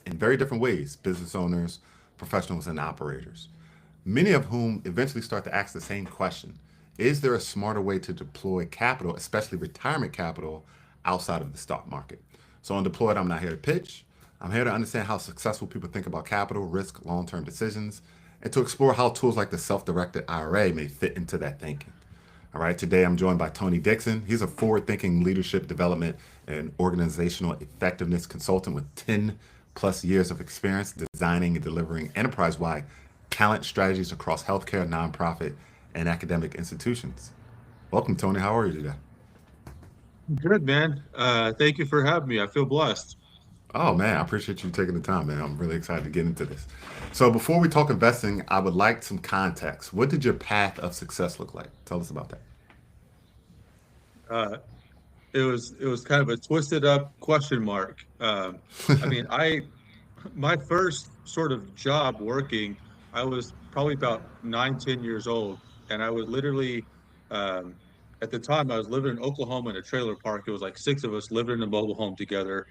in very different ways business owners, professionals, and operators, many of whom eventually start to ask the same question: is there a smarter way to deploy capital, especially retirement capital, outside of the stock market? So, on Deployed, I'm not here to pitch. I'm here to understand how successful people think about capital, risk, long term decisions, and to explore how tools like the self directed IRA may fit into that thinking. All right, today I'm joined by Tony Dixon. He's a forward thinking leadership development and organizational effectiveness consultant with 10 plus years of experience designing and delivering enterprise wide talent strategies across healthcare, nonprofit, and academic institutions. Welcome, Tony. How are you today? Good, man. Thank you for having me. I feel blessed. Oh, man, I appreciate you taking the time, man. I'm really excited to get into this. So, before we talk investing, I would like some context. What did your path of success look like? Tell us about that. Uh, it was kind of a twisted up question mark. I mean, I my first sort of job working, I was probably about 9, 10 years old, and I was literally um, at the time I was living in Oklahoma in a trailer park. It was like six of us living in a mobile home together,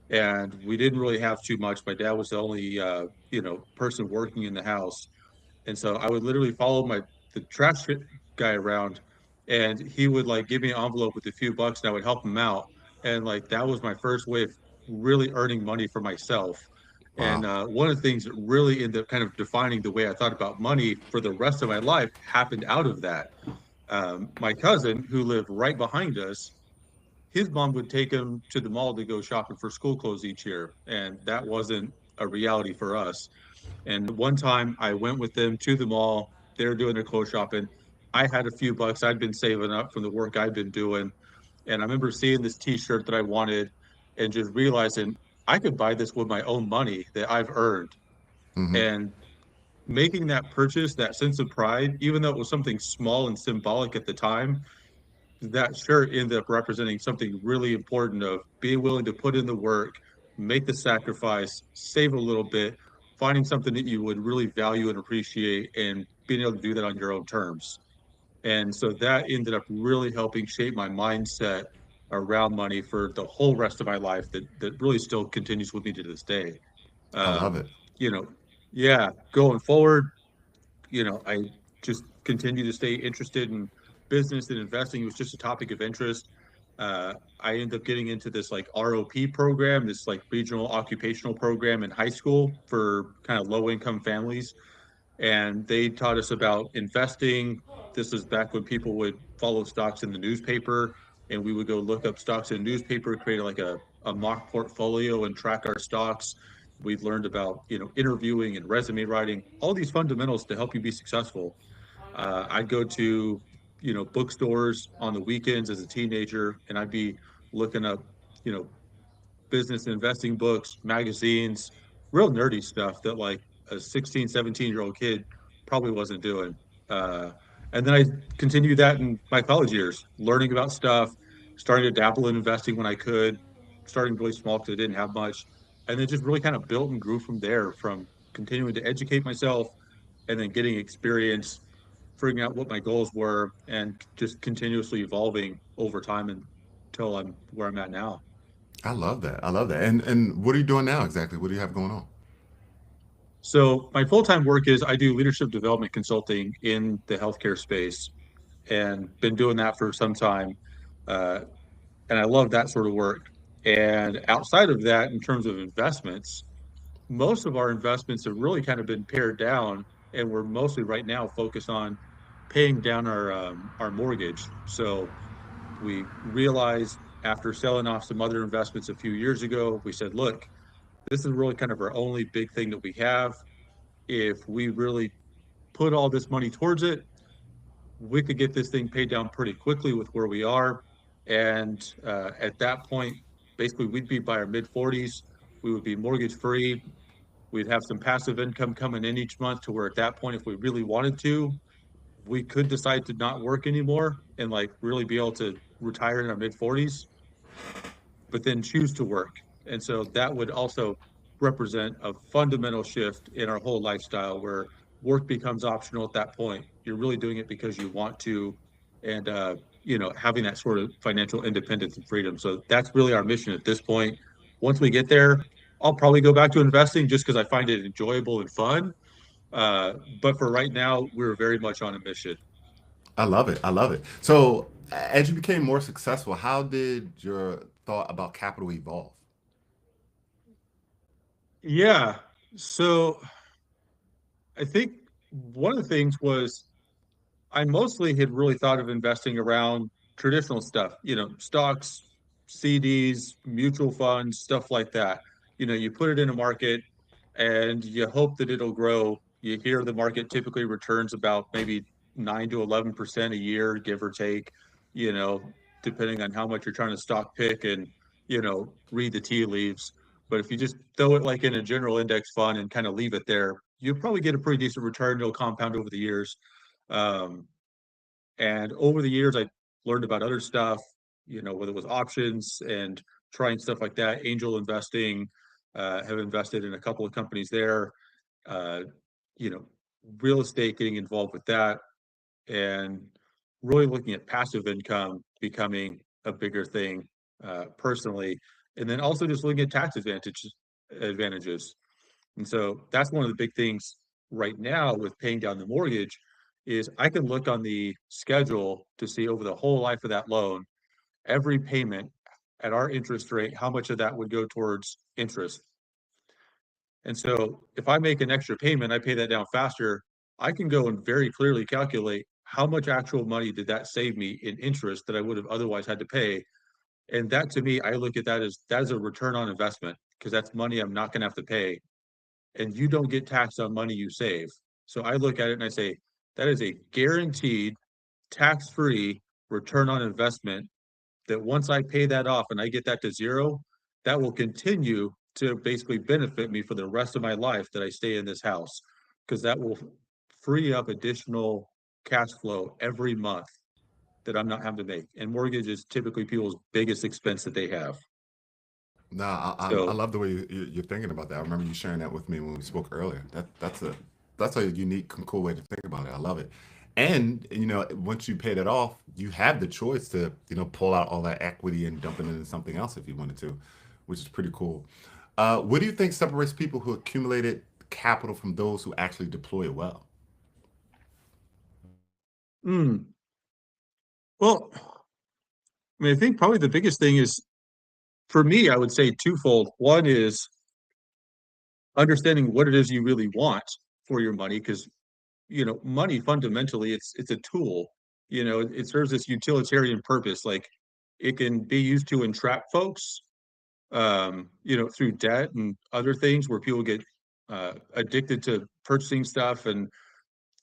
and we didn't really have too much. My dad was the only person working in the house. And so I would literally follow the guy around, and he would like give me an envelope with a few bucks and I would help him out. And like that was my first way of really earning money for myself. And Wow. one of the things that really ended up kind of defining the way I thought about money for the rest of my life happened out of that. My cousin, who lived right behind us, his mom would take him to the mall to go shopping for school clothes each year. And that wasn't a reality for us. And one time I went with them to the mall. They were doing their clothes shopping. I had a few bucks I'd been saving up from the work I'd been doing. And I remember seeing this t-shirt that I wanted and just realizing I could buy this with my own money that I've earned. Mm-hmm. And making that purchase, that sense of pride, even though it was something small and symbolic at the time, that shirt ended up representing something really important of being willing to put in the work, make the sacrifice, save a little bit, finding something that you would really value and appreciate, and being able to do that on your own terms. And so that ended up really helping shape my mindset around money for the whole rest of my life that really still continues with me to this day. I love Um, it. you know, yeah, going forward, I just continue to stay interested in business and investing. It was just a topic of interest. I ended up getting into this like ROP program, this like regional occupational program in high school for kind of low income families. And they taught us about investing. This is back when people would follow stocks in the newspaper, and we would go look up stocks in the newspaper, create like a mock portfolio and track our stocks. We've learned about, interviewing and resume writing, all these fundamentals to help you be successful. I'd go to, bookstores on the weekends as a teenager, and I'd be looking up, you know, business and investing books, magazines, real nerdy stuff that like a 16, 17-year-old kid probably wasn't doing. Uh, and then I continued that in my college years, learning about stuff, starting to dabble in investing when I could, starting really small because I didn't have much, and then just really kind of built and grew from there, from continuing to educate myself and then getting experience, figuring out what my goals were, and just continuously evolving over time until I'm where I'm at now. I love that. I love that. And what are you doing now exactly? What do you have going on? So my full-time work is I do leadership development consulting in the healthcare space and been doing that for some time. Uh, and I love that sort of work. And outside of that, in terms of investments, most of our investments have really kind of been pared down, and we're mostly right now focused on paying down our mortgage. So we realized after selling off some other investments a few years ago, we said, look, this is really kind of our only big thing that we have. If we really put all this money towards it, we could get this thing paid down pretty quickly with where we are. And at that point, basically, we'd be by our mid 40s. We would be mortgage free. We'd have some passive income coming in each month to where at that point, if we really wanted to, we could decide to not work anymore and like really be able to retire in our mid 40s, but then choose to work. And so that would also represent a fundamental shift in our whole lifestyle where work becomes optional at that point. You're really doing it because you want to, and having that sort of financial independence and freedom. So that's really our mission at this point. Once we get there, I'll probably go back to investing just because I find it enjoyable and fun. But for right now, we're very much on a mission. I love it. I love it. So, as you became more successful, how did your thought about capital evolve? Yeah. So I think one of the things was I mostly had really thought of investing around traditional stuff, stocks, CDs, mutual funds, stuff like that. You put it in a market and you hope that it'll grow. You hear the market typically returns about maybe 9 to 11% a year, give or take, you know, depending on how much you're trying to stock pick and, read the tea leaves. But if you just throw it like in a general index fund and kind of leave it there, you'll probably get a pretty decent return. It'll compound over the years. Um, and over the years, I learned about other stuff, whether it was options and trying stuff like that, angel investing, have invested in a couple of companies there, uh, you know, real estate, getting involved with that, and really looking at passive income becoming a bigger thing personally. And then also just looking at tax advantages. And so that's one of the big things right now with paying down the mortgage is I can look on the schedule to see over the whole life of that loan, every payment at our interest rate, how much of that would go towards interest. And so if I make an extra payment, I pay that down faster, I can go and very clearly calculate how much actual money did that save me in interest that I would have otherwise had to pay. And that to me, I look at that as a return on investment because that's money I'm not going to have to pay and you don't get taxed on money you save. So I look at it and I say, that is a guaranteed tax-free return on investment that once I pay that off and I get that to zero, that will continue to basically benefit me for the rest of my life that I stay in this house because that will free up additional cash flow every month that I'm not having to make. And mortgage is typically people's biggest expense that they have. No, I So love the way you're thinking about that. I remember you sharing that with me when we spoke earlier. That's a unique and cool way to think about it. I love it. And once you pay that off, you have the choice to pull out all that equity and dump it into something else if you wanted to, which is pretty cool. What do you think separates people who accumulated capital from those who actually deploy it well? mm, well, I mean, I think probably the biggest thing is for me, I would say twofold. One is understanding what it is you really want for your money, because money fundamentally it's a tool. It serves this utilitarian purpose. Like it can be used to entrap folks, through debt and other things where people get addicted to purchasing stuff and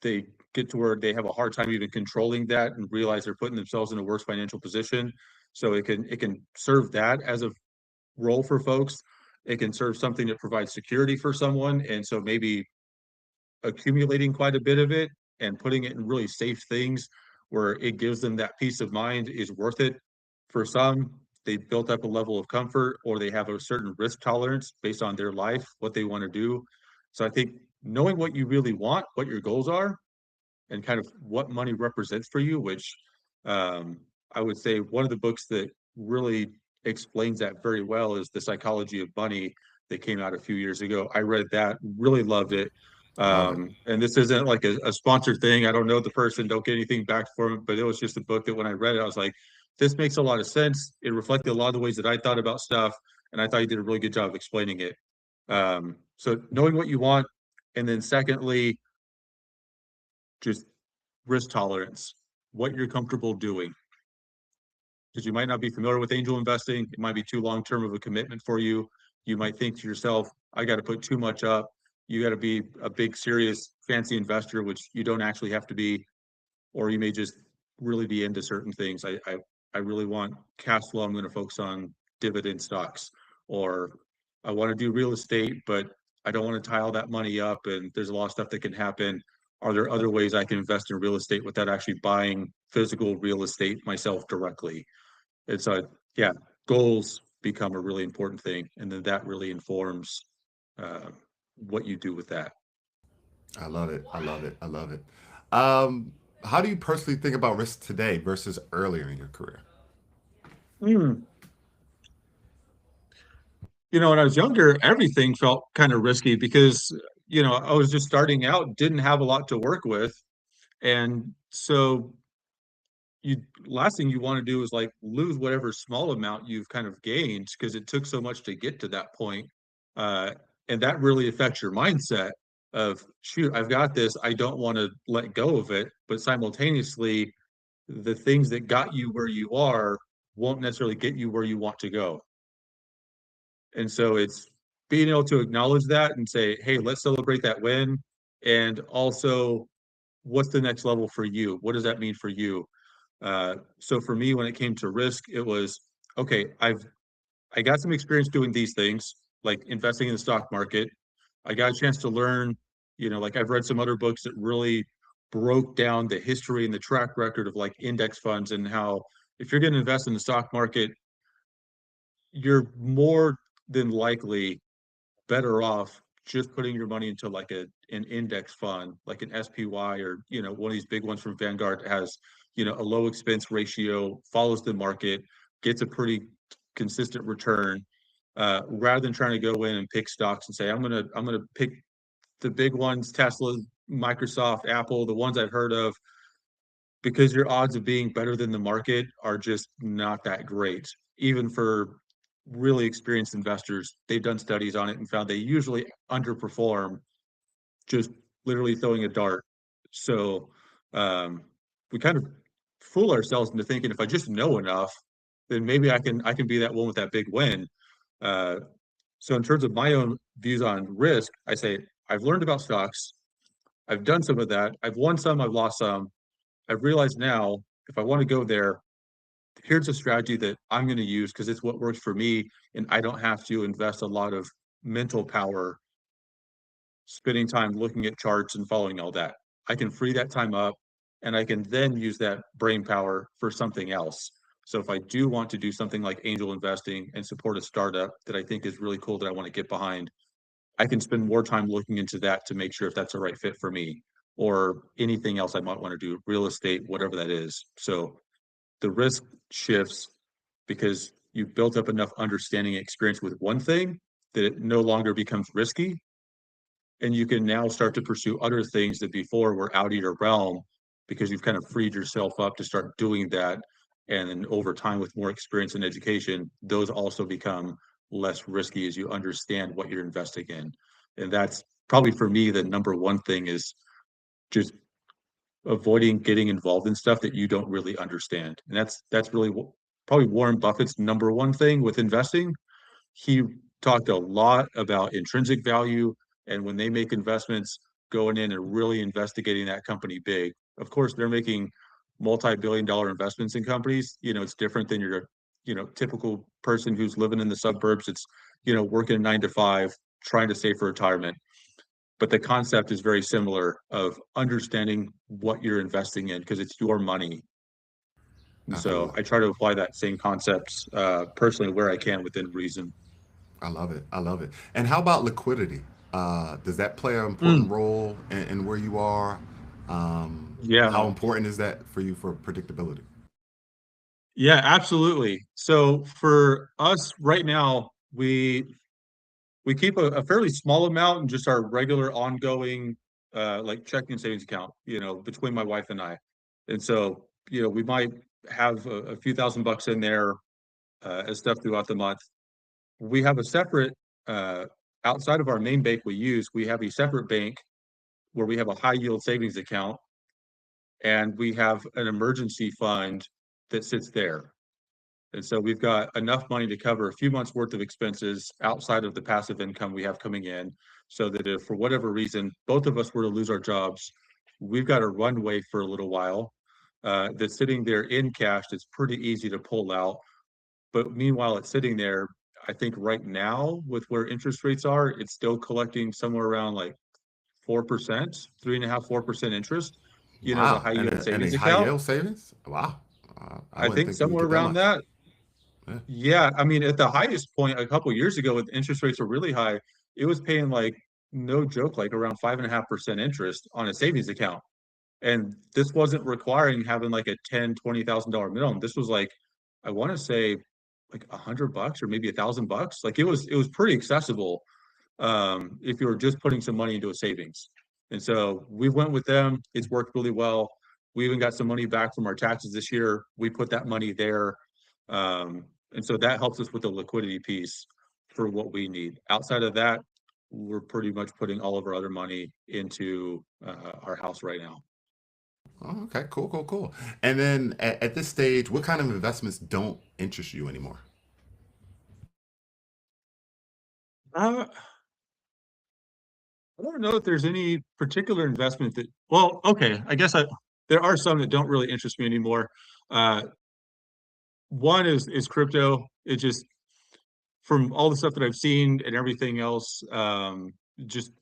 they get to where they have a hard time even controlling that and realize they're putting themselves in a worse financial position. So it can serve that as a role for folks. It can serve something that provides security for someone. And so maybe accumulating quite a bit of it and putting it in really safe things where it gives them that peace of mind is worth it. For some, they built up a level of comfort or they have a certain risk tolerance based on their life, what they want to do. So I think knowing what you really want, what your goals are, and kind of what money represents for you, which um, I would say one of the books that really explains that very well is The Psychology of Money that came out a few years ago. I read that, really loved it. Love it. And this isn't like a sponsored thing. I don't know the person, don't get anything back from it, but it was just a book that when I read it, I was like, this makes a lot of sense. It reflected a lot of the ways that I thought about stuff, and I thought you did a really good job of explaining it. So knowing what you want, and then secondly, just risk tolerance, what you're comfortable doing. Because you might not be familiar with angel investing. It might be too long term of a commitment for you. You might think to yourself, I got to put too much up. You got to be a big, serious, fancy investor, which you don't actually have to be, or you may just really be into certain things. I really want cash flow. I'm going to focus on dividend stocks, or I want to do real estate, but I don't want to tie all that money up. And there's a lot of stuff that can happen. Are there other ways I can invest in real estate without actually buying physical real estate myself directly? It's a yeah, goals become a really important thing, and then that really informs uh, what you do with that. I love it. I love it. I love it. Um, how do you personally think about risk today versus earlier in your career? Hmm. when I was younger, everything felt kind of risky because, I was just starting out, didn't have a lot to work with. And so you last thing you want to do is like lose whatever small amount you've kind of gained because it took so much to get to that point. Uh, and that really affects your mindset of, shoot, I've got this. I don't want to let go of it. But simultaneously, the things that got you where you are won't necessarily get you where you want to go. And so it's being able to acknowledge that and say, hey, let's celebrate that win. And also, what's the next level for you? What does that mean for you? So for me, when it came to risk, it was okay. I got some experience doing these things, like investing in the stock market. I got a chance to learn, like I've read some other books that really broke down the history and the track record of like index funds and how if you're going to invest in the stock market, you're more than likely better off just putting your money into like an index fund, like an SPY or one of these big ones from Vanguard that has a low expense ratio, follows the market, gets a pretty consistent return, rather than trying to go in and pick stocks and say I'm gonna pick the big ones, Tesla, Microsoft, Apple, the ones I've heard of, because your odds of being better than the market are just not that great. Even for really experienced investors, they've done studies on it and found they usually underperform just literally throwing a dart. So we kind of fool ourselves into thinking if I just know enough, then maybe I can be that one with that big win. Uh, so in terms of my own views on risk, I say I've learned about stocks. I've done some of that. I've won some, I've lost some. I've realized now if I want to go there, here's a strategy that I'm going to use because it's what works for me, and I don't have to invest a lot of mental power spending time looking at charts and following all that. I can free that time up and I can then use that brain power for something else. So if I do want to do something like angel investing and support a startup that I think is really cool that I want to get behind, I can spend more time looking into that to make sure if that's the right fit for me or anything else I might want to do, real estate, whatever that is. So the risk shifts because you've built up enough understanding and experience with one thing that it no longer becomes risky. And you can now start to pursue other things that before were out of your realm because you've kind of freed yourself up to start doing that. And then over time, with more experience and education, those also become less risky as you understand what you're investing in. And that's probably for me, the number one thing is just avoiding getting involved in stuff that you don't really understand. And that's really probably Warren Buffett's number one thing with investing. He talked a lot about intrinsic value and when they make investments, going in and really investigating that company big. Of course, they're making multi-billion-dollar investments in companies. It's different than your, typical person who's living in the suburbs. It's, working a 9 to 5, trying to save for retirement. But the concept is very similar of understanding what you're investing in because it's your money. And so Absolutely. I try to apply that same concepts personally where I can within reason. I love it. I love it. And how about liquidity? Does that play an important Mm, role in where you are? How yeah. important is that for you for predictability? Yeah, absolutely. So for us right now, we keep a fairly small amount in just our regular ongoing like checking and savings account, between my wife and I. And so, we might have a few $1,000 in there as stuff throughout the month. We have a separate outside of our main bank we use, we have a separate bank where we have a high yield savings account and we have an emergency fund that sits there. And so we've got enough money to cover a few months worth of expenses outside of the passive income we have coming in, so that if for whatever reason both of us were to lose our jobs, we've got a runway for a little while. That's sitting there in cash that's pretty easy to pull out. But meanwhile, it's sitting there. I think right now, with where interest rates are, it's still collecting somewhere around like 4%, 3.5%, 4% interest. The Wow. high And yield a savings high account. yield savings? Wow. I I wouldn't think think you would somewhere get that around much. that. Yeah. Yeah, I mean, at the highest point a couple years ago, when interest rates were really high, it was paying like no joke, like around 5.5% interest on a savings account. And this wasn't requiring having like a $10,000, $20,000 minimum. This was like, I want to say like $100 or maybe $1,000. Like it was pretty accessible if you were just putting some money into a savings. And so we went with them. It's worked really well. We even got some money back from our taxes this year. We put that money there. And so that helps us with the liquidity piece for what we need. Outside of that, we're pretty much putting all of our other money into our house right now. Oh, okay, cool, cool, cool. And then at this stage, what kind of investments don't interest you anymore? Uh, I don't know if there's any particular investment that, well, okay, there are some that don't really interest me anymore. Uh, One is crypto. It just from all the stuff that I've seen and everything else, just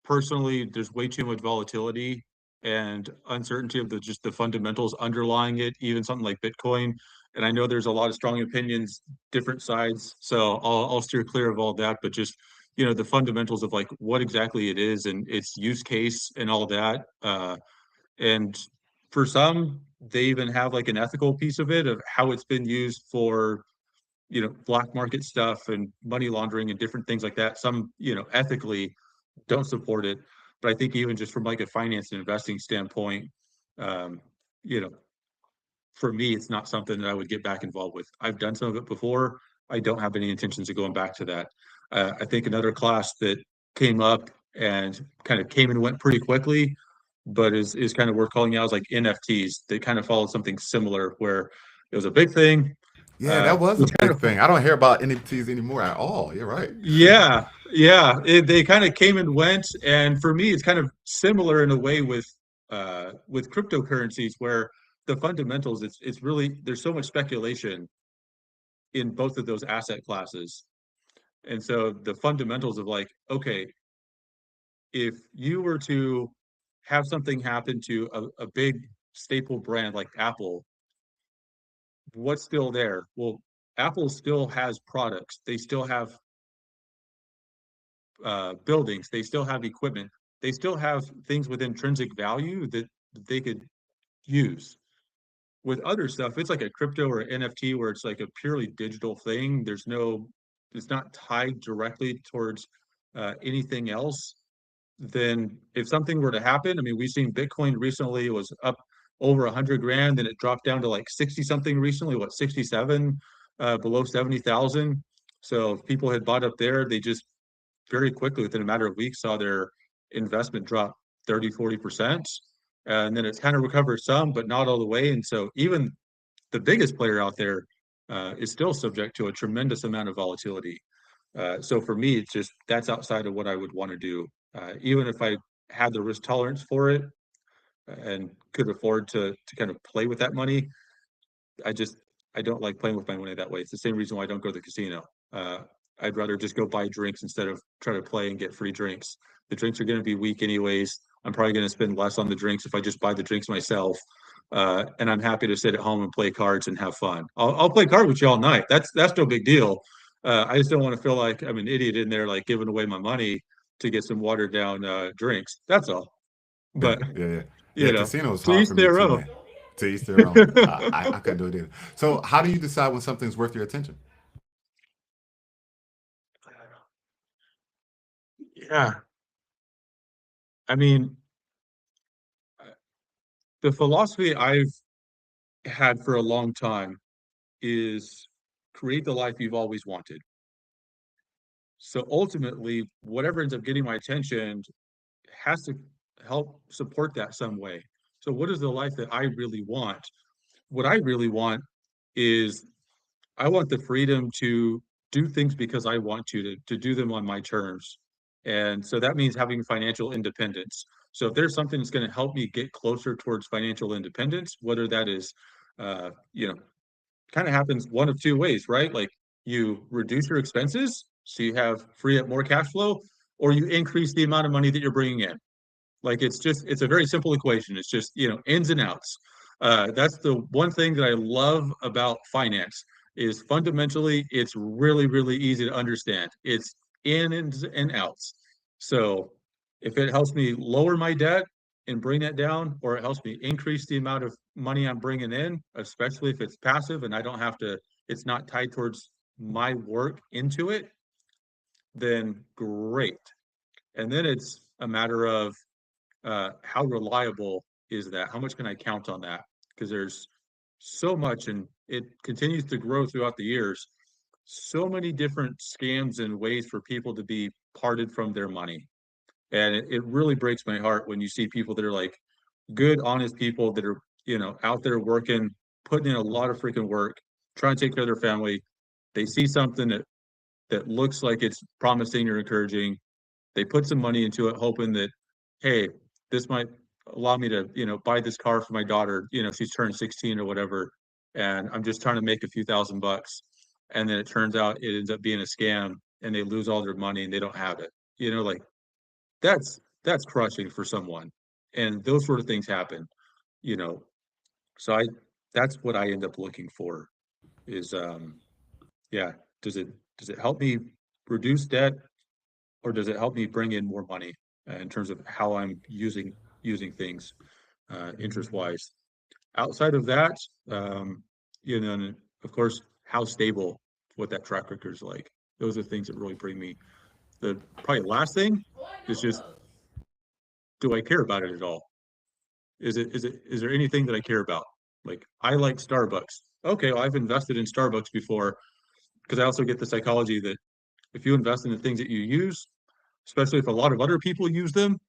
personally, there's way too much volatility and uncertainty of the fundamentals underlying it, even something like Bitcoin. And I know there's a lot of strong opinions, different sides, so I'll steer clear of all that. But just the fundamentals of like what exactly it is and its use case and all that. And for some, they even have like an ethical piece of it of how it's been used for black market stuff and money laundering and different things like that. Some ethically don't support it, but I think even just from like a finance and investing standpoint, um, you know for me it's not something that I would get back involved with. I've done some of it before. I don't have any intentions of going back to that. I think another class that came up and kind of came and went pretty quickly, but is kind of worth calling out is like NFTs. They kind of followed something similar where it was a big thing. Yeah, that was a It's kind big of thing. I don't hear about NFTs anymore at all. You're right. yeah, yeah. They kind of came and went, and for me, it's kind of similar in a way with cryptocurrencies, where the fundamentals, it's really there's so much speculation in both of those asset classes, and so the fundamentals of like, okay, if you were to have something happen to a big staple brand like Apple, what's still there? Well, Apple still has products. They still have buildings. They still have equipment. They still have things with intrinsic value that they could use. With other stuff, it's like a crypto or NFT where it's like a purely digital thing. It's not tied directly towards anything else. Then if something were to happen, I mean, we've seen Bitcoin recently was up over 100 grand, then it dropped down to like 60 something recently, what, 67, below 70,000. So if people had bought up there, they just very quickly within a matter of weeks saw their investment drop 30-40%. And then it's kind of recovered some, but not all the way. And so even the biggest player out there is still subject to a tremendous amount of volatility. So for me, it's just that's outside of what I would want to do. Even if I had the risk tolerance for it and could afford to kind of play with that money, I just I don't like playing with my money that way. It's the same reason why I don't go to the casino. Uh, I'd rather just go buy drinks instead of try to play and get free drinks. The drinks are going to be weak anyways. I'm probably going to spend less on the drinks if I just buy the drinks myself. And I'm happy to sit at home and play cards and have fun. I'll play cards with you all night. That's no big deal. I just don't want to feel like I'm an idiot in there, like giving away my money to get some watered down drinks. That's all. Yeah, But yeah, yeah. Yeah, you know, casino is to hard each for me their too, own. man. To each their own. I couldn't do it either. So, how do you decide when something's worth your attention? Yeah, I mean, the philosophy I've had for a long time is create the life you've always wanted. So ultimately, whatever ends up getting my attention has to help support that some way. So, what is the life that I really want? What I really want is I want the freedom to do things because I want to do them on my terms. And so that means having financial independence. So if there's something that's going to help me get closer towards financial independence, whether that is, uh, you know, kind of happens one of two ways, right? Like you reduce your expenses so you have free up more cash flow, or you increase the amount of money that you're bringing in. Like it's a very simple equation. It's just, ins and outs. That's the one thing that I love about finance is fundamentally it's really, really easy to understand. It's ins and outs. So if it helps me lower my debt and bring that down, or it helps me increase the amount of money I'm bringing in, especially if it's passive and I don't have to, it's not tied towards my work into it, then great. And then it's a matter of how reliable is that? How much can I count on that? Because there's so much, and it continues to grow throughout the years. So many different scams and ways for people to be parted from their money. And it really breaks my heart when you see people that are like good, honest people that are, out there working, putting in a lot of freaking work, trying to take care of their family. They see something that looks like it's promising or encouraging. They put some money into it, hoping that, hey, this might allow me to, buy this car for my daughter. She's turned 16 or whatever, and I'm just trying to make a few $1,000. And then it turns out it ends up being a scam, and they lose all their money and they don't have it. Like that's crushing for someone. And those sort of things happen, you know. So that's what I end up looking for is yeah, does it help me reduce debt, or does it help me bring in more money in terms of how I'm using things interest wise? Outside of that, and of course, how stable, what that track record is like. Those are things that really bring me. The probably last thing is just, do I care about it at all? Is there anything that I care about? Like, I like Starbucks. Okay, well, I've invested in Starbucks before, because I also get the psychology that if you invest in the things that you use, especially if a lot of other people use them,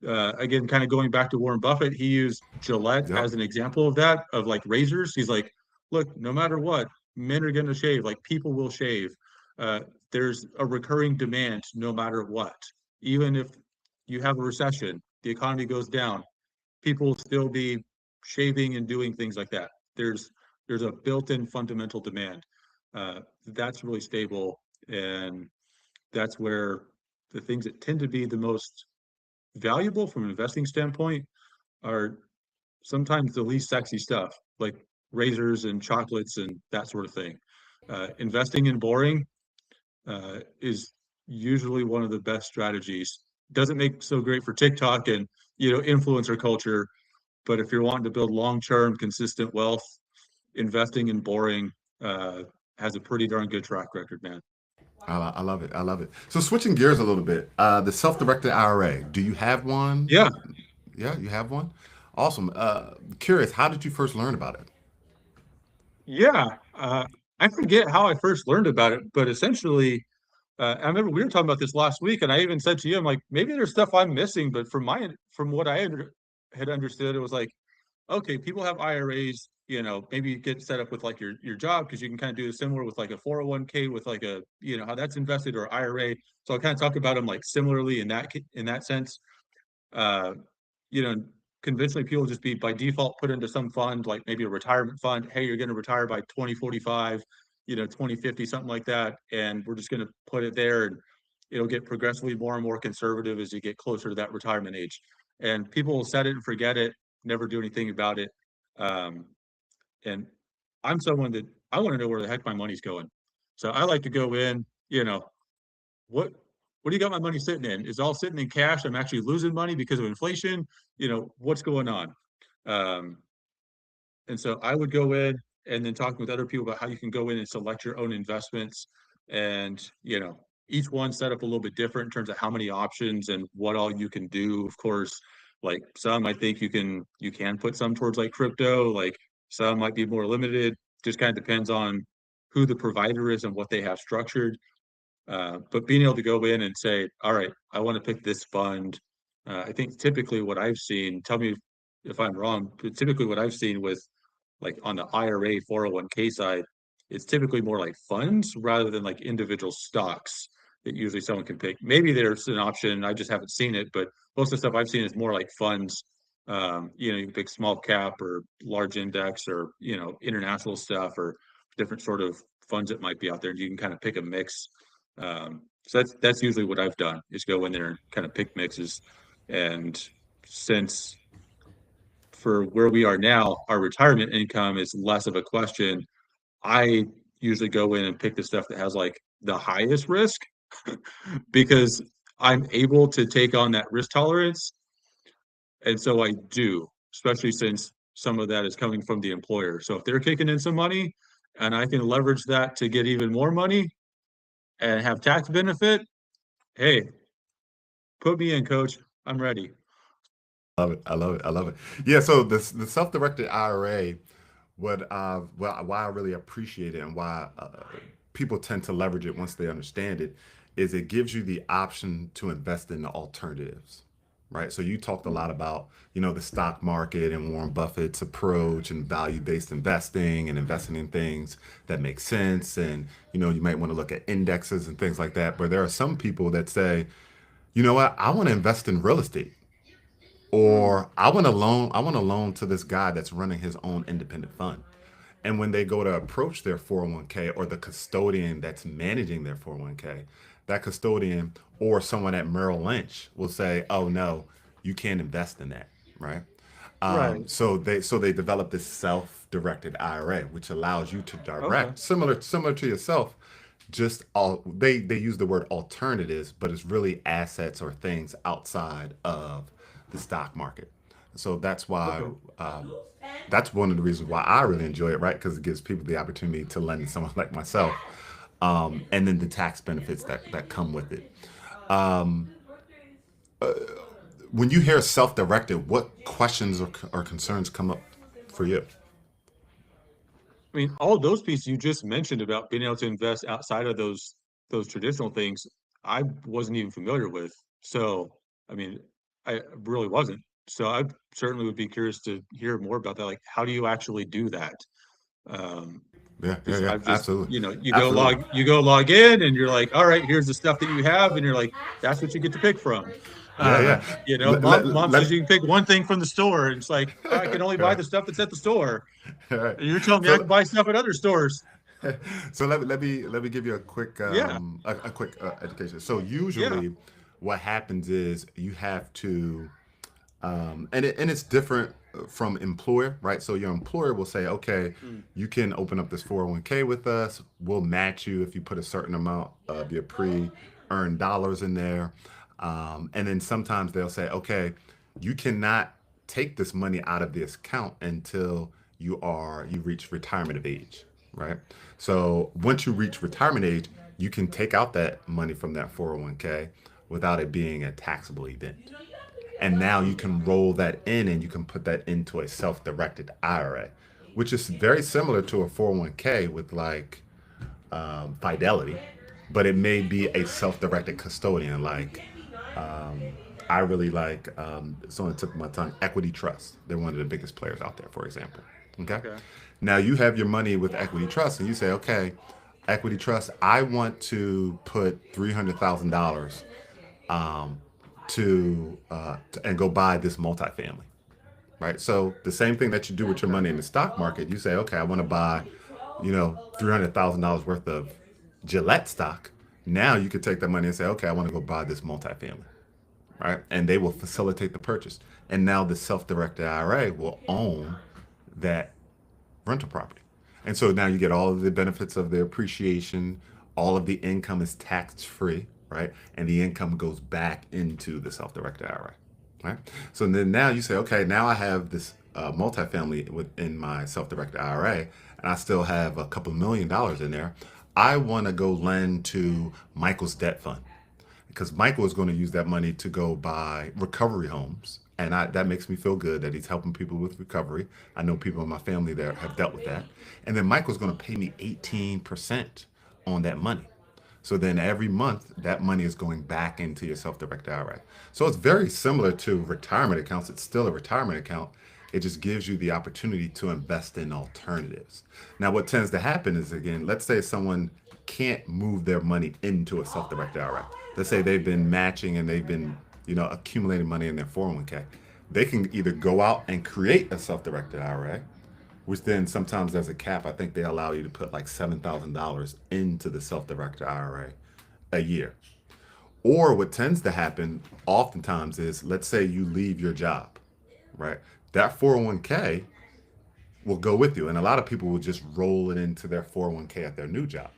again, kind of going back to Warren Buffett, he used Gillette Yep. as an example of that, of like razors. He's like, look, no matter what, men are going to shave, like people will shave. Uh, there's a recurring demand no matter what. Even if you have a recession, the economy goes down, people will still be shaving and doing things like that. There's a built-in fundamental demand. That's really stable, and that's where the things that tend to be the most valuable from an investing standpoint are sometimes the least sexy stuff, like razors and chocolates and that sort of thing. Investing in boring is usually one of the best strategies. Doesn't make so great for TikTok and influencer culture, but if you're wanting to build long-term consistent wealth, investing in boring has a pretty darn good track record, man. I love it. I love it. So switching gears a little bit, the self-directed IRA. Do you have one? Yeah, Yeah, you have one. Awesome. Curious, how did you first learn about it? yeah. I forget how I first learned about it, but essentially, I remember we were talking about this last week, and I even said to you, I'm like, maybe there's stuff I'm missing, but from what had understood, it was like, okay, people have IRAs, maybe you get set up with like your job, because you can kind of do it similar with like a 401k with like a, how that's invested, or IRA. So I kind of talk about them like similarly in that sense. Uh, you know, Conventionally people just be by default put into some fund, like maybe a retirement fund. Hey, you're going to retire by 2045, 2050, something like that. And we're just going to put it there, and it'll get progressively more and more conservative as you get closer to that retirement age. And people will set it and forget it, never do anything about it. Um, and I'm someone that I want to know where the heck my money's going. So I like to go in, what what do you got my money sitting in? Is it all sitting in cash? I'm actually losing money because of inflation. What's going on? Um, and so I would go in and then talking with other people about how you can go in and select your own investments, and each one set up a little bit different in terms of how many options and what all you can do. Of course, like some I think you can put some towards like crypto, like some might be more limited. Just kind of depends on who the provider is and what they have structured. But being able to go in and say, all right, I want to pick this fund. I think typically what I've seen, tell me if I'm wrong, but typically what I've seen with like on the IRA 401k side, it's typically more like funds rather than like individual stocks that usually someone can pick. Maybe there's an option, I just haven't seen it, but most of the stuff I've seen is more like funds. You can pick small cap or large index, or international stuff, or different sort of funds that might be out there. You can kind of pick a mix. So that's usually what I've done, is go in there and kind of pick mixes. And since for where we are now, our retirement income is less of a question, I usually go in and pick the stuff that has like the highest risk, because I'm able to take on that risk tolerance. And so I do, especially since some of that is coming from the employer. So if they're kicking in some money, and I can leverage that to get even more money and have tax benefit, hey, put me in, coach. I'm ready. Love it. I love it. I love it. Yeah. So the self-directed IRA, why I really appreciate it and why people tend to leverage it once they understand it, is it gives you the option to invest in the alternatives, right? So you talked a lot about, the stock market and Warren Buffett's approach and value-based investing and investing in things that make sense. And, you might want to look at indexes and things like that. But there are some people that say, you know what, I want to invest in real estate. Mm, Or I want to loan to this guy that's running his own independent fund. And when they go to approach their 401k or the custodian that's managing their 401k, that custodian or someone at Merrill Lynch will say, "Oh no, you can't invest in that," right? right. So they develop this self-directed IRA, which allows you to Okay. direct similar to yourself. Just all they use the word alternatives, but it's really assets or things outside of the stock market. So Okay. that's one of the reasons why I really enjoy it, right? Because it gives people the opportunity to lend to someone like myself, and then the tax benefits that come with it. Um, when you hear self-directed, what questions or concerns come up for you? I mean, all those pieces you just mentioned about being able to invest outside of those traditional things, I wasn't even familiar with. So, I mean, I really wasn't. So I certainly would be curious to hear more about that. Like, how do you actually do that? Um, Yeah, yeah, because yeah, I've just, absolutely, log absolutely. you go log in and you're like, all right, here's the stuff that you have, and you're like, that's what you get to pick from. Yeah, yeah. Let, let, Mom says let, you can pick one thing from the store, and it's like, "Oh, I can only buy right, the stuff that's at the store. right. And you're telling me I So can buy stuff at other stores. so let me give you a quick Yeah, education. So yeah. usually, what happens is you have to, and it's different from employer, right? So your employer will say, okay, Mm, you can open up this 401k with us. We'll match you if you put a certain amount of your pre-earned dollars in there, and then sometimes they'll say, okay, you cannot take this money out of this account until you reach retirement of age, right? So once you reach retirement age, you can take out that money from that 401k without it being a taxable event. And now you mm, can roll that in and you can put that into a self-directed IRA, which is very similar to a 401k with like Fidelity, but it may be a self-directed custodian. Like um, I really like, it's on the tip of my tongue, Equity Trust. They're one of the biggest players out there, for example. Okay. okay. Now you have your money with Equity Trust and you say, okay, Equity Trust, I want to put $300,000 and go buy this multifamily, right? So the same thing that you do with your money in the stock market, you say, okay, I want to buy, $300,000 worth of Gillette stock. Now you could take that money and say, okay, I want to go buy this multifamily, right? And they will facilitate the purchase. And now the self-directed IRA will own that rental property. And so now you get all of the benefits of the appreciation. All of the income is tax free, right? And the income goes back into the self directed IRA, right? So then now you say, okay, now I have this multifamily within my self directed IRA, and I still have a couple $1 million in there. I want to go lend to Michael's debt fund because Michael is going to use that money to go buy recovery homes. And that makes me feel good that he's helping people with recovery. I know people in my family that have dealt with that. And then Michael's going to pay me 18% on that money. So then every month, that money is going back into your self directed IRA. So it's very similar to retirement accounts. It's still a retirement account. It just gives you the opportunity to invest in alternatives. Now, what tends to happen is, again, let's say someone can't move their money into a self directed IRA. Let's say they've been matching and they've been, accumulating money in their 401k. They can either go out and create a self directed IRA, which then sometimes there's a cap. I think they allow you to put like $7,000 into the self directed IRA a year. Or what tends to happen oftentimes is, let's say you leave your job, right? That 401k will go with you. And a lot of people will just roll it into their 401k at their new job.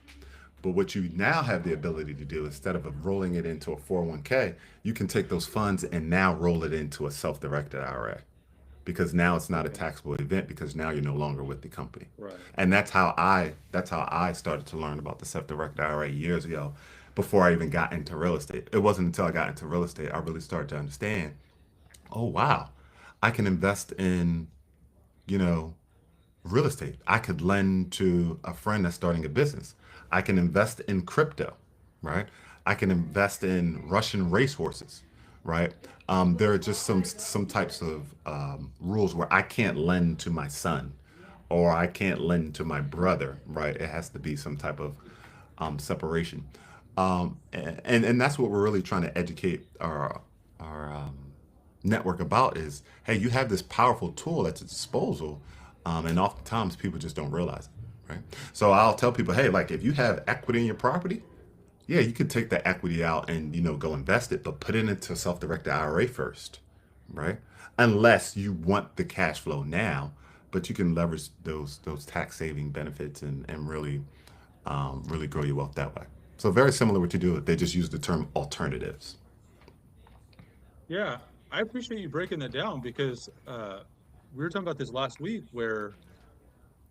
But what you now have the ability to do, instead of rolling it into a 401k, you can take those funds and now roll it into a self directed IRA. because now it's not a Okay. taxable event because now you're no longer with the company. Right. And that's how I started to learn about the self-directed IRA years ago before I even got into real estate. It wasn't until I got into real estate I really started to understand, oh wow, I can invest in, you know, real estate. I could lend to a friend that's starting a business. I can invest in crypto, right? I can invest in Russian racehorses, right? There are just some types of rules where I can't lend to my son, or I can't lend to my brother, right? It has to be some type of separation, and that's what we're really trying to educate our network about is, hey, you have this powerful tool at your disposal, and oftentimes people just don't realize it, right? So I'll tell people, hey, like if you have equity in your property, yeah, you could take the equity out and go invest it, but put it into a self-directed IRA first, right? Unless you want the cash flow now, but you can leverage those tax saving benefits and really grow your wealth that way. So very similar to what you do. They just use the term alternatives. Yeah, I appreciate you breaking that down because we were talking about this last week where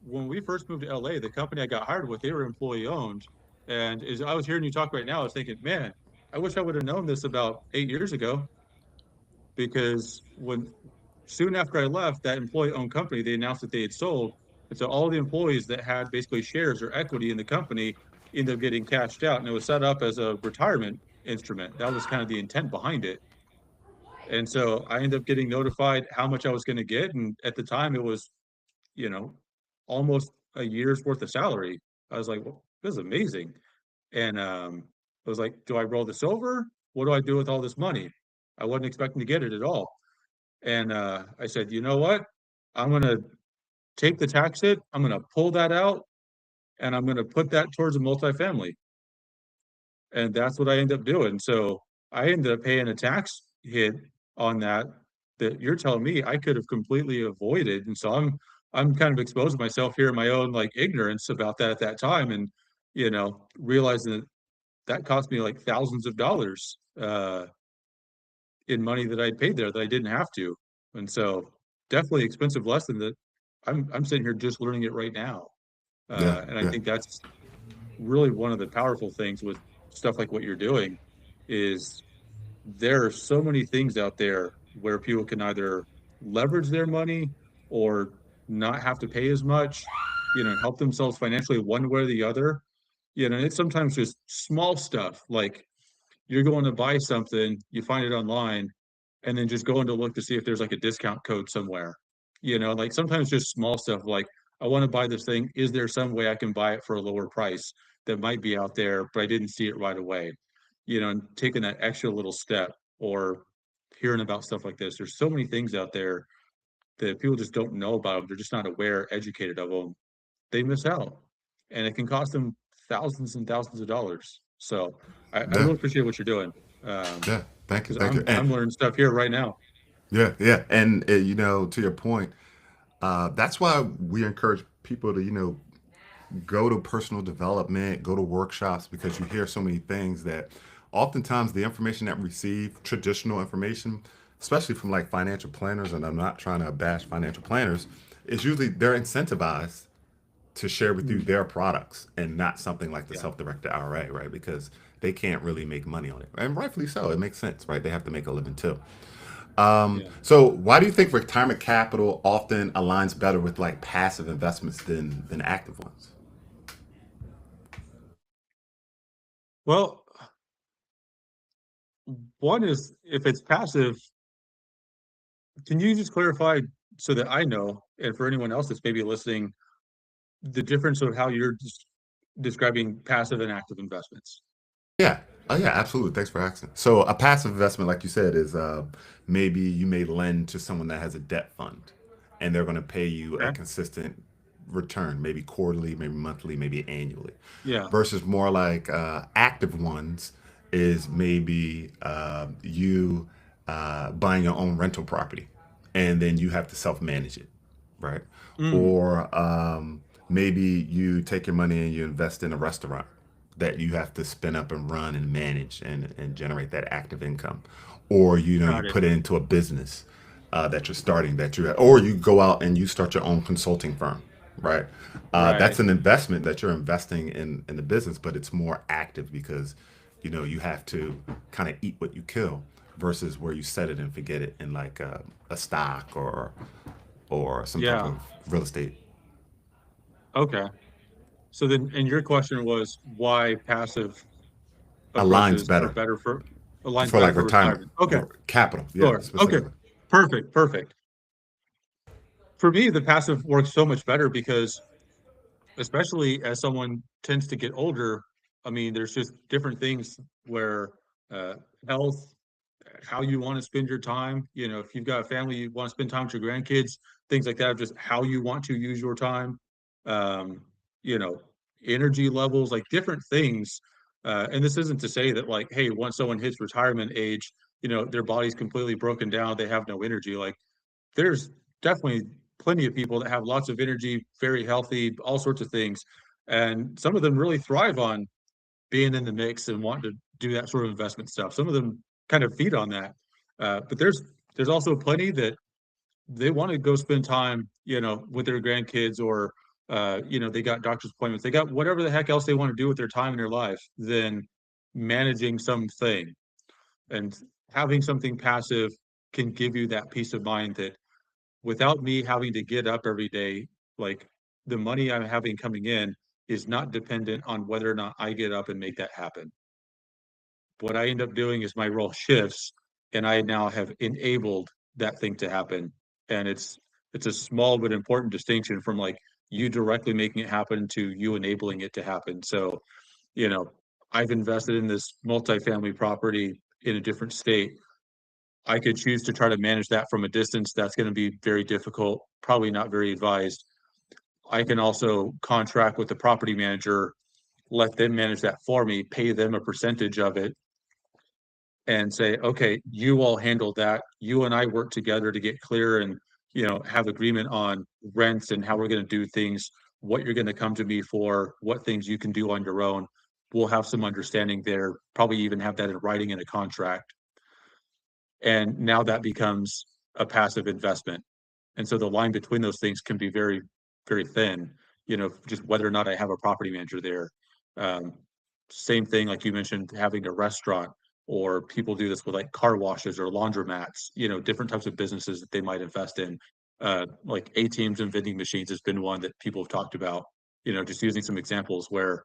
when we first moved to LA, the company I got hired with, they were employee owned. And as I was hearing you talk right now, I was thinking, man, I wish I would have known this about 8 years ago because when soon after I left that employee owned company, they announced that they had sold. And so all the employees that had basically shares or equity in the company ended up getting cashed out. And it was set up as a retirement instrument. That was kind of the intent behind it. And so I ended up getting notified how much I was going to get. And at the time, it was, you know, almost a year's worth of salary. I was like, well, this is amazing. And I was like, do I roll this over? What do I do with all this money? I wasn't expecting to get it at all. And I said, you know what? I'm going to take the tax hit. I'm going to pull that out and I'm going to put that towards a multifamily. And that's what I ended up doing. So I ended up paying a tax hit on that that you're telling me I could have completely avoided. And so I'm kind of exposing myself here in my own like ignorance about that at that time and realizing that that cost me like thousands of dollars in money that I'd paid there that I didn't have to. And so definitely expensive lesson that I'm sitting here just learning it right now. Yeah, And I yeah, think that's really one of the powerful things with stuff like what you're doing is there are so many things out there where people can either leverage their money or not have to pay as much, help themselves financially one way or the other. And it's sometimes just small stuff like you're going to buy something, you find it online, and then just going to look to see if there's like a discount code somewhere. Like sometimes just small stuff like, I want to buy this thing. Is there some way I can buy it for a lower price that might be out there, but I didn't see it right away? And taking that extra little step or hearing about stuff like this. There's so many things out there that people just don't know about. They're just not aware, educated of them. They miss out. And it can cost them thousands and thousands of dollars. So I yeah, really appreciate what you're doing. yeah. Thank you, Because thank you. And I'm learning stuff here right now. yeah, yeah. And to your point, that's why we encourage people to go to personal development, go to workshops, because you hear so many things that oftentimes the information that we receive, traditional information, especially from like financial planners, and I'm not trying to bash financial planners, is usually they're incentivized to share with you Mm, their products and not something like the yeah, self-directed IRA, right? Because they can't really make money on it. And rightfully so. It makes sense, right? They have to make a living too. yeah. So why do you think retirement capital often aligns better with like passive investments than active ones? Well, one is if it's passive, can you just clarify so that I know, and for anyone else that's maybe listening, the difference of how you're describing passive and active investments? Yeah. Oh, yeah, absolutely. Thanks for asking. So, a passive investment, like you said, is maybe you may lend to someone that has a debt fund, and they're going to pay you a Okay. consistent return, maybe quarterly, maybe monthly, maybe annually. Yeah. Versus more like active ones is maybe you buying your own rental property, and then you have to self manage it, right? Mm, Or maybe you take your money and you invest in a restaurant that you have to spin up and run and manage and generate that active income. Or you got it. put it into a business. that you're starting, that you or you go out and you start your own consulting firm, right? Right. That's an investment that you're investing in the business, but it's more active because you have to kind of eat what you kill versus where you set it and forget it in like a stock or some type Yeah. of real estate. Okay. So then, and your question was why passive Aligns approaches are better better for aligns for better like for retirement retirement. Okay. capital, yeah, Sure. Okay. specifically. Perfect. Perfect. For me, the passive works so much better because, especially as someone tends to get older, I mean, there's just different things where uh, health, how you want to spend your time. If you've got a family, you want to spend time with your grandkids, things like that, just how you want to use your time. Um, you know, Energy levels, like different things. And this isn't to say that, like, hey, once someone hits retirement age, their body's completely broken down, they have no energy. Like, there's definitely plenty of people that have lots of energy, very healthy, all sorts of things. And some of them really thrive on being in the mix and wanting to do that sort of investment stuff. Some of them kind of feed on that. But there's also plenty that they want to go spend time, with their grandkids, or they got doctor's appointments, they got whatever the heck else they want to do with their time in their life than managing something. And having something passive can give you that peace of mind that, without me having to get up every day, like, the money I'm having coming in is not dependent on whether or not I get up and make that happen. What I end up doing is my role shifts, and I now have enabled that thing to happen. And it's a small but important distinction from, like, you directly making it happen to you enabling it to happen. So, you know, I've invested in this multifamily property in a different state. I could choose to try to manage that from a distance. That's going to be very difficult, probably not very advised. I can also contract with the property manager, let them manage that for me, pay them a percentage of it, and say, okay, you all handle that. You and I work together to get clear and, have agreement on rents and how we're going to do things, what you're going to come to me for, what things you can do on your own. We'll have some understanding there, probably even have that in writing in a contract. And now that becomes a passive investment. And so the line between those things can be very, very thin, just whether or not I have a property manager there. Um, Same thing, like you mentioned, having a restaurant, or people do this with like car washes or laundromats, different types of businesses that they might invest in. Like ATMs and vending machines has been one that people have talked about, just using some examples where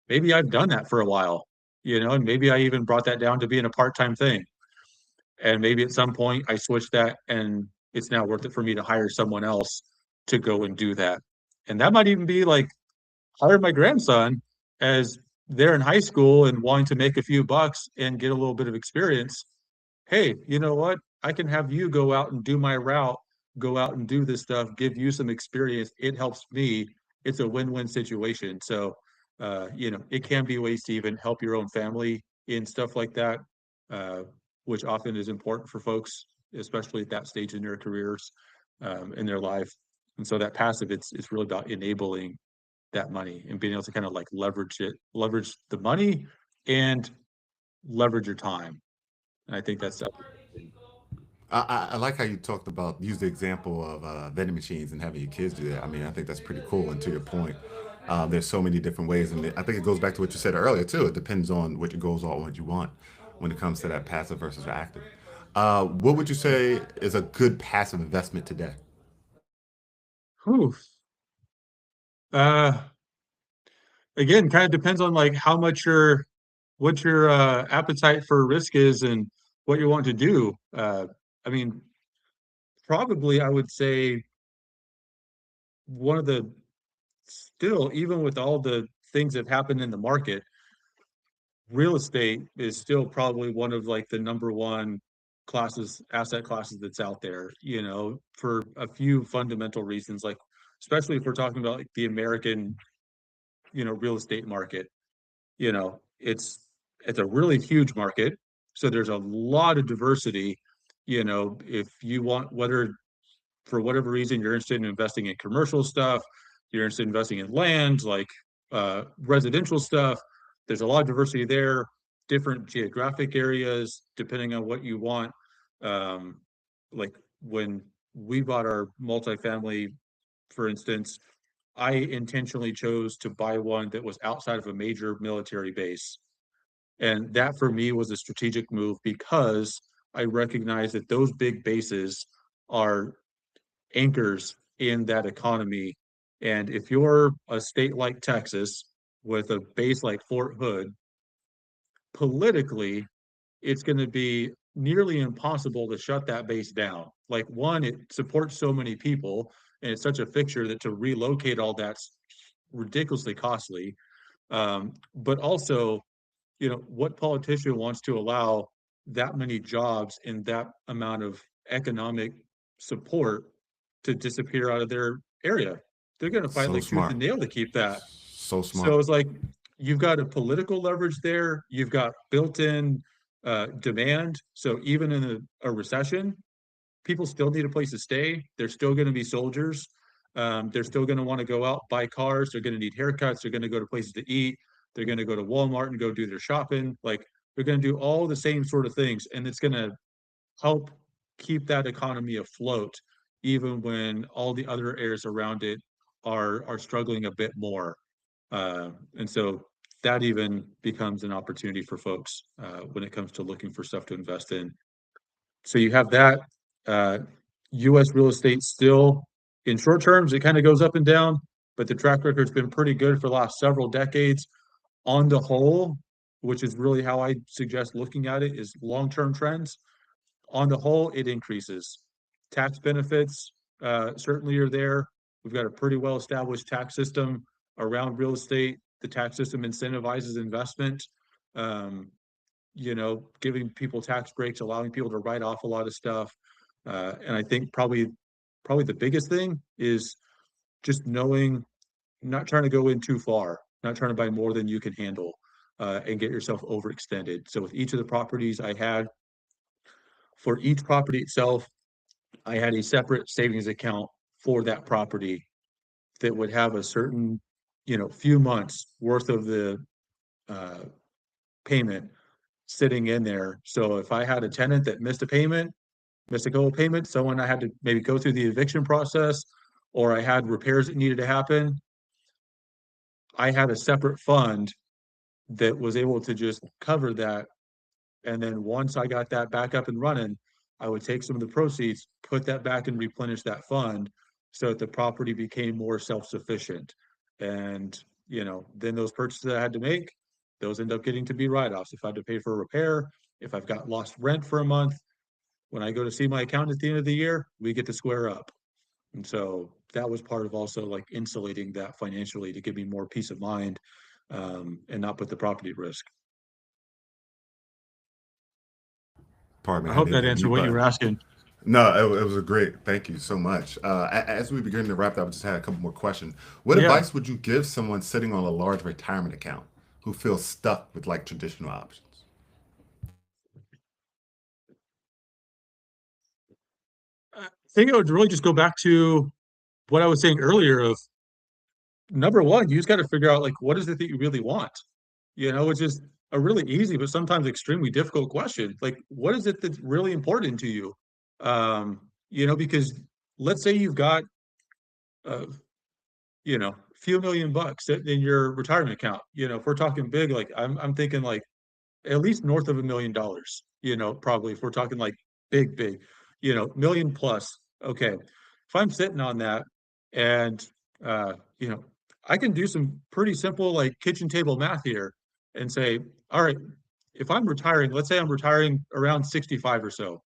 maybe I've done that for a while, and maybe I even brought that down to being a part-time thing. And maybe at some point I switch that, and it's now worth it for me to hire someone else to go and do that. And that might even be like hire my grandson as they're in high school and wanting to make a few bucks and get a little bit of experience. Hey, you know what? I can have you go out and do my route, go out and do this stuff, give you some experience. It helps me. It's a win-win situation. So, it can be ways to even help your own family in stuff like that, uh, which often is important for folks, especially at that stage in their careers, in their life. And so that passive, it's really about enabling that money and being able to kind of like leverage the money and leverage your time. And I think that's I like how you talked about use the example of vending machines and having your kids do that. I mean, I think that's pretty cool. And to your point, there's so many different ways, and I think it goes back to what you said earlier too. It depends on what your goals are, what you want, when it comes to that passive versus active. What would you say is a good passive investment today? whew, uh again, kind of depends on like how much what your appetite for risk is and what you want to do. I mean, probably I would say one of the still, even with all the things that happened in the market, real estate is still probably one of like the number one asset classes that's out there, for a few fundamental reasons, like especially if we're talking about like the American, real estate market. It's a really huge market, so there's a lot of diversity. If you want, whether for whatever reason you're interested in investing in commercial stuff, you're interested in investing in land, like residential stuff, there's a lot of diversity there, different geographic areas, depending on what you want. Um, like when we bought our multifamily, for instance, I intentionally chose to buy one that was outside of a major military base. And that for me was a strategic move because I recognize that those big bases are anchors in that economy. And if you're a state like Texas with a base like Fort Hood, politically, it's going to be nearly impossible to shut that base down. Like, one, it supports so many people, and it's such a fixture that to relocate all that's ridiculously costly. But also, what politician wants to allow that many jobs and that amount of economic support to disappear out of their area? They're going to fight So like tooth smart. and nail to keep that. So So smart. it's like you've got a political leverage there. You've got built-in demand. So even in a recession, people still need a place to stay. They're still going to be soldiers. They're still going to want to go out, buy cars. They're going to need haircuts. They're going to go to places to eat. They're going to go to Walmart and go do their shopping. Like, they're going to do all the same sort of things. And it's going to help keep that economy afloat, even when all the other areas around it are struggling a bit more. And so that even becomes an opportunity for folks when it comes to looking for stuff to invest in. So you have that. Uh, U.S. real estate still, in short terms, it kind of goes up and down, but the track record's been pretty good for the last several decades. On the whole, which is really how I suggest looking at it, is long-term trends. On the whole, it increases. Tax benefits certainly are there. We've got a pretty well-established tax system around real estate. The tax system incentivizes investment. Um, giving people tax breaks, allowing people to write off a lot of stuff. And I think probably the biggest thing is just knowing, not trying to go in too far, not trying to buy more than you can handle, and get yourself overextended. So with each of the properties I had, for each property itself, I had a separate savings account for that property that would have a certain, few months worth of the uh, payment sitting in there. So if I had a tenant that missed a payment, missed a couple of payments, someone I had to maybe go through the eviction process, or I had repairs that needed to happen, I had a separate fund that was able to just cover that. And then once I got that back up and running, I would take some of the proceeds, put that back and replenish that fund so that the property became more self-sufficient. And, then those purchases I had to make, those end up getting to be write-offs. If I had to pay for a repair, if I've got lost rent for a month, when I go to see my accountant at the end of the year, we get to square up. And so that was part of also like insulating that financially to give me more peace of mind, and not put the property at risk. Pardon I me, I hope need that that answered mute what you button. were asking. No, it was a great. Thank you so much. As we begin to wrap up, I just had a couple more questions. What Yeah. advice would you give someone sitting on a large retirement account who feels stuck with like traditional options? I think I would really just go back to what I was saying earlier of number one, you just got to figure out like what is it that you really want? Which is a really easy but sometimes extremely difficult question. Like, what is it that's really important to you? Because let's say you've got uh, few million bucks sitting in your retirement account. If we're talking big, like I'm thinking like at least north of $1 million, probably if we're talking like big, big, million plus. Okay. If I'm sitting on that and, uh, you know, I can do some pretty simple like kitchen table math here and say, all right, if I'm retiring, let's say I'm retiring around 65 or so,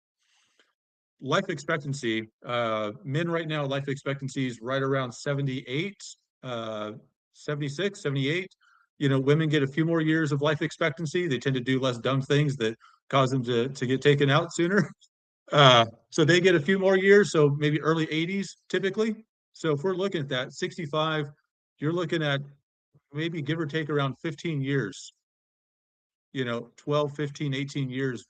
life expectancy, men right now, life expectancy is right around 78, uh, 76, 78. Women get a few more years of life expectancy. They tend to do less dumb things that cause them to get taken out sooner. So they get a few more years, so maybe early 80s typically. So if we're looking at that, 65, you're looking at maybe give or take around 15 years, 12, 15, 18 years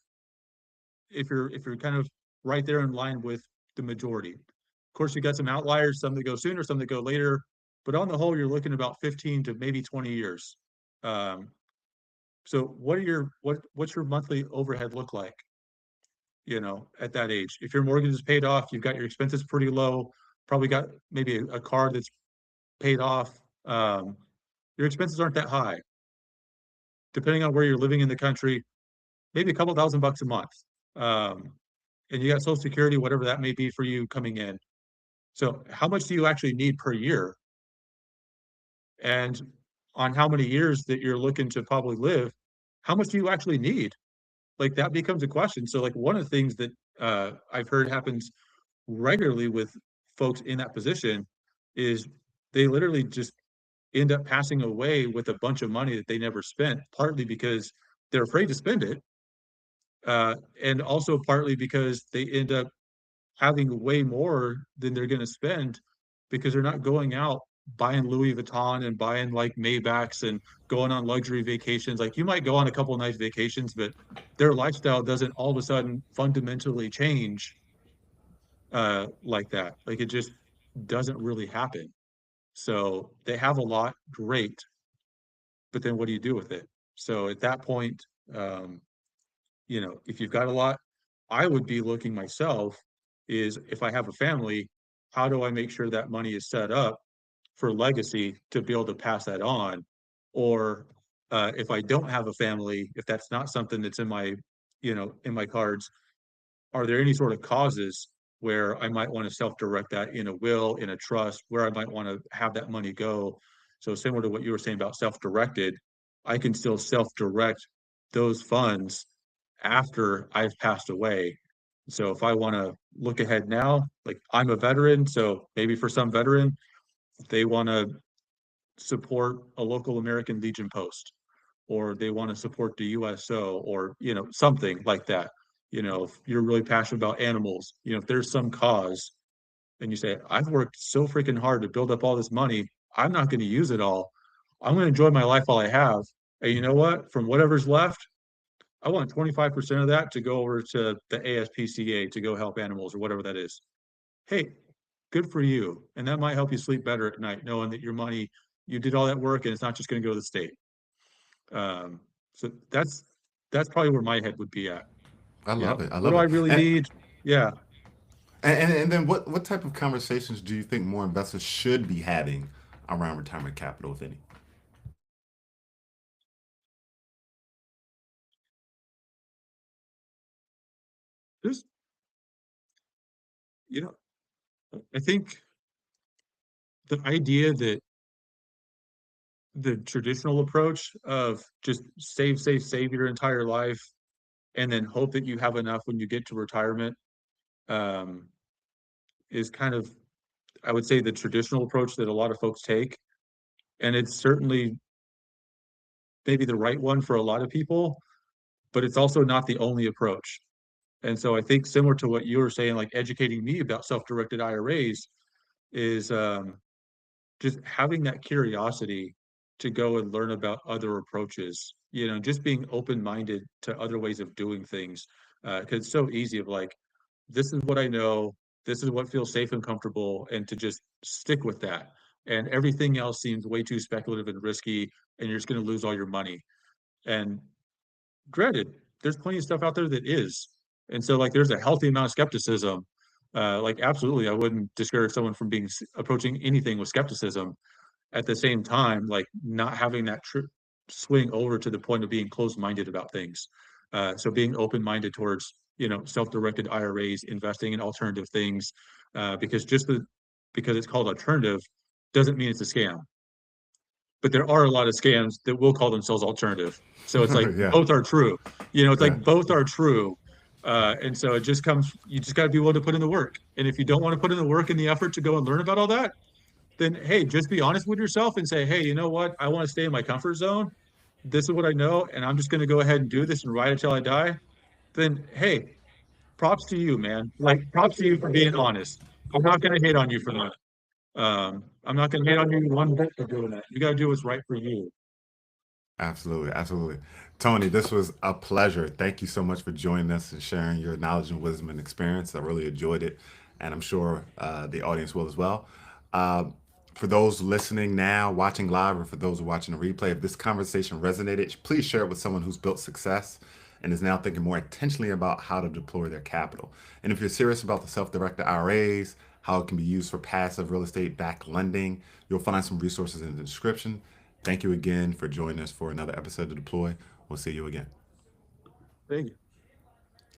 if you're kind of right there in line with the majority. Of course, you got some outliers, some that go sooner, some that go later, but on the whole, you're looking about 15 to maybe 20 years. Um, so what's your monthly overhead look like? at that age. If your mortgage is paid off, you've got your expenses pretty low, probably got maybe a car that's paid off. Your expenses aren't that high. Depending on where you're living in the country, maybe a couple $1,000 a month. Um, and you got Social Security, whatever that may be for you coming in. So how much do you actually need per year? And on how many years that you're looking to probably live, how much do you actually need? Like that becomes a question. So like one of the things that I've heard happens regularly with folks in that position is they literally just end up passing away with a bunch of money that they never spent, partly because they're afraid to spend it, and also partly because they end up having way more than they're going to spend because they're not going out buying Louis Vuitton and buying like Maybachs and going on luxury vacations. Like you might go on a couple of nice vacations, but their lifestyle doesn't all of a sudden fundamentally change like that. Like it just doesn't really happen. So they have a lot, great, but then what do you do with it? So at that point, um, if you've got a lot, I would be looking myself is if I have a family, how do I make sure that money is set up for legacy to be able to pass that on? Or if I don't have a family, if that's not something that's in my cards, are there any sort of causes where I might want to self-direct that in a will, in a trust, where I might want to have that money go? So similar to what you were saying about self-directed, I can still self-direct those funds after I've passed away. So if I want to look ahead now, like I'm a veteran, so maybe for some veteran, they want to support a local American Legion post, or they want to support the USO, or something like that. If you're really passionate about animals, if there's some cause, and you say, I've worked so freaking hard to build up all this money, I'm not going to use it all. I'm going to enjoy my life while I have. And you know what? From whatever's left, I want 25% of that to go over to the ASPCA to go help animals or whatever that is. Hey, good for you. And that might help you sleep better at night, knowing that your money, you did all that work and it's not just going to go to the state. Um, so that's probably where my head would be at. I love it. I What do love I it. really need? Yeah. And then what type of conversations do you think more investors should be having around retirement capital, if any? Just, you know, I think the idea that the traditional approach of just save, save, save your entire life and then hope that you have enough when you get to retirement um, is kind of, I would say, the traditional approach that a lot of folks take. And it's certainly maybe the right one for a lot of people, but it's also not the only approach. And so I think similar to what you were saying, like educating me about self-directed IRAs is just having that curiosity to go and learn about other approaches, just being open-minded to other ways of doing things. Because it's so easy of like, this is what I know, this is what feels safe and comfortable, and to just stick with that. And everything else seems way too speculative and risky, and you're just going to lose all your money. And granted, there's plenty of stuff out there that is. And so like there's a healthy amount of skepticism. Like absolutely, I wouldn't discourage someone from approaching anything with skepticism. At the same time, like not having that swing over to the point of being closed-minded about things. So being open-minded towards, self-directed IRAs, investing in alternative things, because because it's called alternative doesn't mean it's a scam. But there are a lot of scams that will call themselves alternative. So it's like Yeah. both are true. It's Yeah. like both are true. And so you just got to be willing to put in the work. And if you don't want to put in the work and the effort to go and learn about all that, then hey, just be honest with yourself and say, hey, you know what? I want to stay in my comfort zone. This is what I know, and I'm just going to go ahead and do this and ride it till I die. Then hey, props to you, man. Like props to you for being honest. I'm not going to hate on you for that. I'm not going to hate on you one bit for doing that. You got to do what's right for you. Absolutely, absolutely. Tony, this was a pleasure. Thank you so much for joining us and sharing your knowledge and wisdom and experience. I really enjoyed it, and I'm sure the audience will as well. Uh, for those listening now, watching live, or for those watching the replay, if this conversation resonated, please share it with someone who's built success. and is now thinking more intentionally about how to deploy their capital. And if you're serious about the self-directed IRAs, how it can be used for passive real estate backed lending, you'll find some resources in the description. Thank you again for joining us for another episode of Deploy. We'll see you again. Thank you.